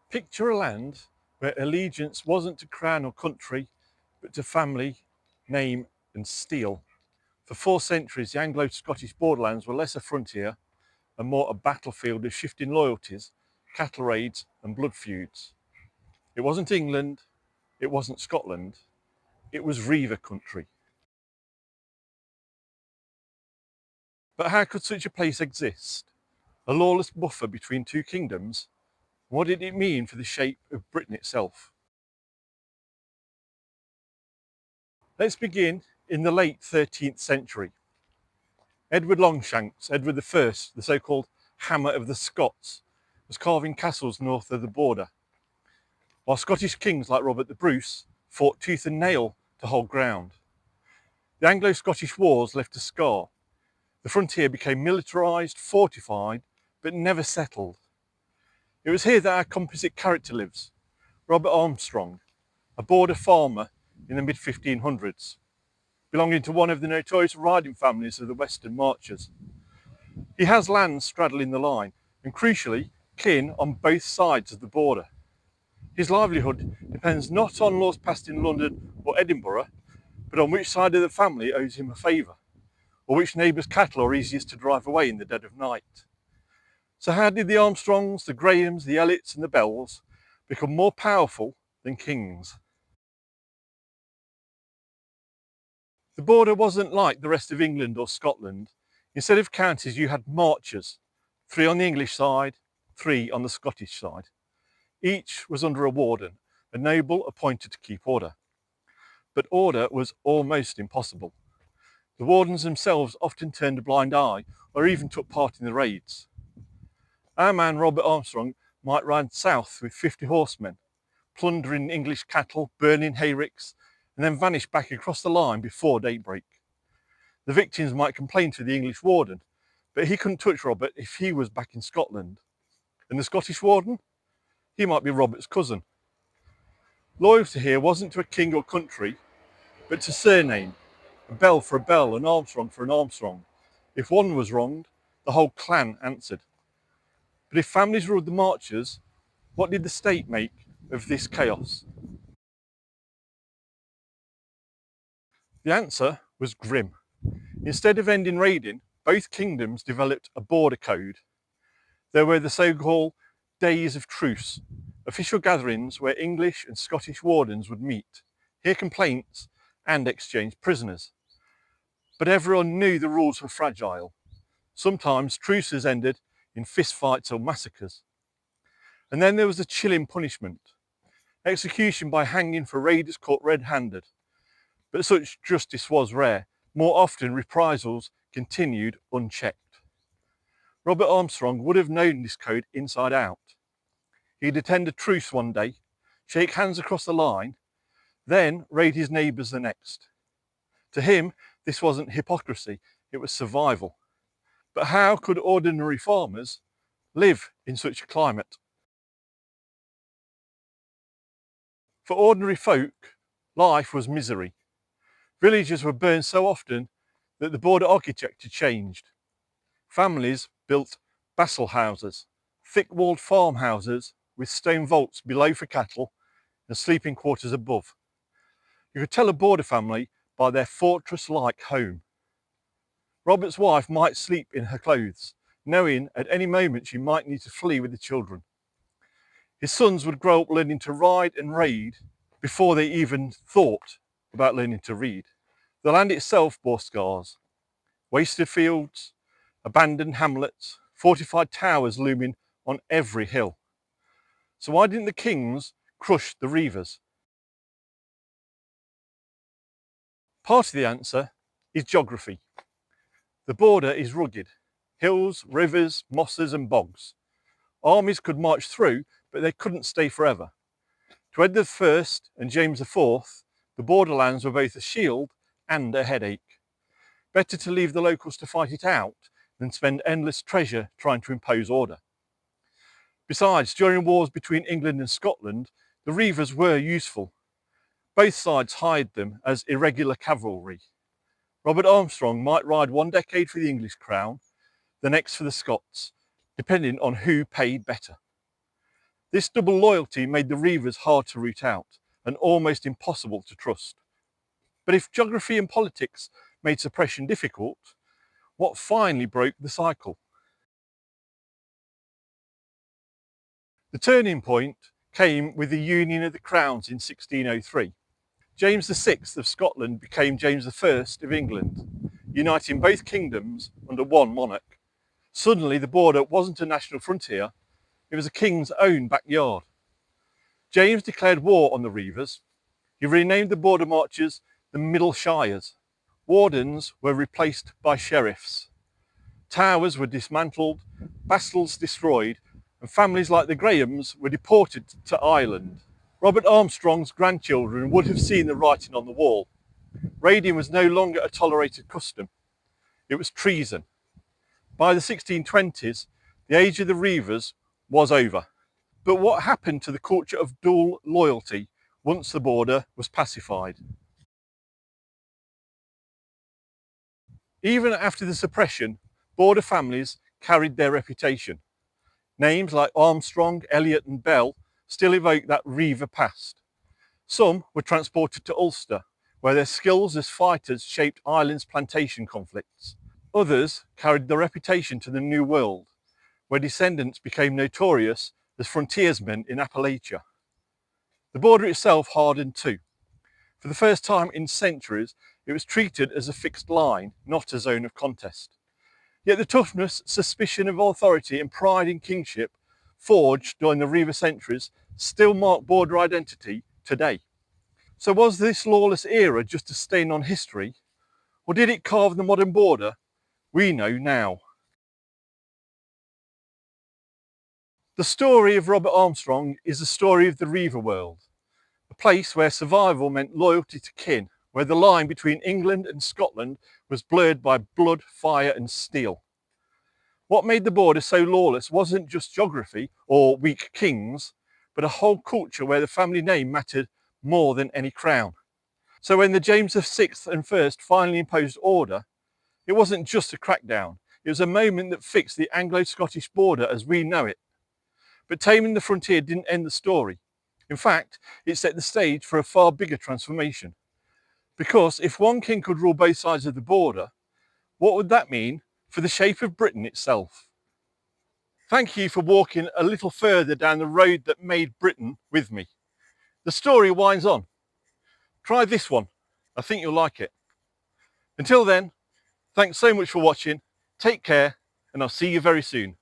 Picture a land where allegiance wasn't to crown or country, but to family, name and steel. For 4 centuries, the Anglo-Scottish Borderlands were less a frontier and more a battlefield of shifting loyalties, cattle raids and blood feuds. It wasn't England, it wasn't Scotland, it was Reivers country. But how could such a place exist? A lawless buffer between two kingdoms? What did it mean for the shape of Britain itself? Let's begin in the late 13th century. Edward Longshanks, Edward I, the so-called Hammer of the Scots, was carving castles north of the border, while Scottish kings like Robert the Bruce fought tooth and nail to hold ground. The Anglo-Scottish wars left a scar. The frontier became militarised, fortified, but never settled. It was here that our composite character lives, Robert Armstrong, a border farmer in the mid-1500s, belonging to one of the notorious riding families of the Western Marches. He has land straddling the line, and crucially, kin on both sides of the border. His livelihood depends not on laws passed in London or Edinburgh, but on which side of the family owes him a favour, or which neighbour's cattle are easiest to drive away in the dead of night. So how did the Armstrongs, the Grahams, the Elliots and the Bells become more powerful than kings? The border wasn't like the rest of England or Scotland. Instead of counties, you had marchers, 3 on the English side, 3 on the Scottish side. Each was under a warden, a noble appointed to keep order. But order was almost impossible. The wardens themselves often turned a blind eye or even took part in the raids. Our man Robert Armstrong might ride south with 50 horsemen, plundering English cattle, burning hayricks, and then vanish back across the line before daybreak. The victims might complain to the English warden, but he couldn't touch Robert if he was back in Scotland. And the Scottish warden? He might be Robert's cousin. Loyalty here wasn't to a king or country, but to surname, a Bell for a Bell, an Armstrong for an Armstrong. If one was wronged, the whole clan answered. But if families ruled the marchers, what did the state make of this chaos? The answer was grim. Instead of ending raiding, both kingdoms developed a border code. There were the so-called days of truce, official gatherings where English and Scottish wardens would meet, hear complaints and exchange prisoners. But everyone knew the rules were fragile. Sometimes truces ended in fistfights or massacres. And then there was the chilling punishment, execution by hanging for raiders caught red-handed. But such justice was rare. More often, reprisals continued unchecked. Robert Armstrong would have known this code inside out. He'd attend a truce one day, shake hands across the line, then raid his neighbours the next. To him, this wasn't hypocrisy, it was survival. But how could ordinary farmers live in such a climate? For ordinary folk, life was misery. Villages were burned so often that the border architecture changed. Families built bassal houses, thick-walled farmhouses with stone vaults below for cattle and sleeping quarters above. You could tell a border family by their fortress-like home. Robert's wife might sleep in her clothes, knowing at any moment she might need to flee with the children. His sons would grow up learning to ride and raid before they even thought about learning to read. The land itself bore scars, wasted fields, abandoned hamlets, fortified towers looming on every hill. So why didn't the kings crush the Reivers? Part of the answer is geography. The border is rugged, hills, rivers, mosses and bogs. Armies could march through, but they couldn't stay forever. To Edward I and James IV, the borderlands were both a shield and a headache. Better to leave the locals to fight it out than spend endless treasure trying to impose order. Besides, during wars between England and Scotland, the Reivers were useful. Both sides hired them as irregular cavalry. Robert Armstrong might ride one decade for the English crown, the next for the Scots, depending on who paid better. This double loyalty made the Reivers hard to root out and almost impossible to trust. But if geography and politics made suppression difficult, what finally broke the cycle? The turning point came with the union of the crowns in 1603. James VI of Scotland became James I of England, uniting both kingdoms under one monarch. Suddenly the border wasn't a national frontier, it was a king's own backyard. James declared war on the Reivers. He renamed the border marchers the Middle Shires. Wardens were replaced by sheriffs. Towers were dismantled, bastles destroyed, and families like the Grahams were deported to Ireland. Robert Armstrong's grandchildren would have seen the writing on the wall. Raiding was no longer a tolerated custom. It was treason. By the 1620s, the age of the Reivers was over. But what happened to the culture of dual loyalty once the border was pacified? Even after the suppression, border families carried their reputation. Names like Armstrong, Elliot and Bell still evoke that Reiver past. Some were transported to Ulster, where their skills as fighters shaped Ireland's plantation conflicts. Others carried the reputation to the New World, where descendants became notorious as frontiersmen in Appalachia. The border itself hardened too. For the first time in centuries, it was treated as a fixed line, not a zone of contest. Yet the toughness, suspicion of authority and pride in kingship forged during the Reiver centuries still mark border identity today. So was this lawless era just a stain on history, or did it carve the modern border we know now? The story of Robert Armstrong is the story of the Reiver world, a place where survival meant loyalty to kin, where the line between England and Scotland was blurred by blood, fire and steel. What made the border so lawless wasn't just geography or weak kings, but a whole culture where the family name mattered more than any crown. So when the James VI and I finally imposed order, it wasn't just a crackdown, it was a moment that fixed the Anglo-Scottish border as we know it. But taming the frontier didn't end the story. In fact, it set the stage for a far bigger transformation. Because if one king could rule both sides of the border, what would that mean for the shape of Britain itself? Thank you for walking a little further down the road that made Britain with me. The story winds on. Try this one. I think you'll like it. Until then, thanks so much for watching. Take care, and I'll see you very soon.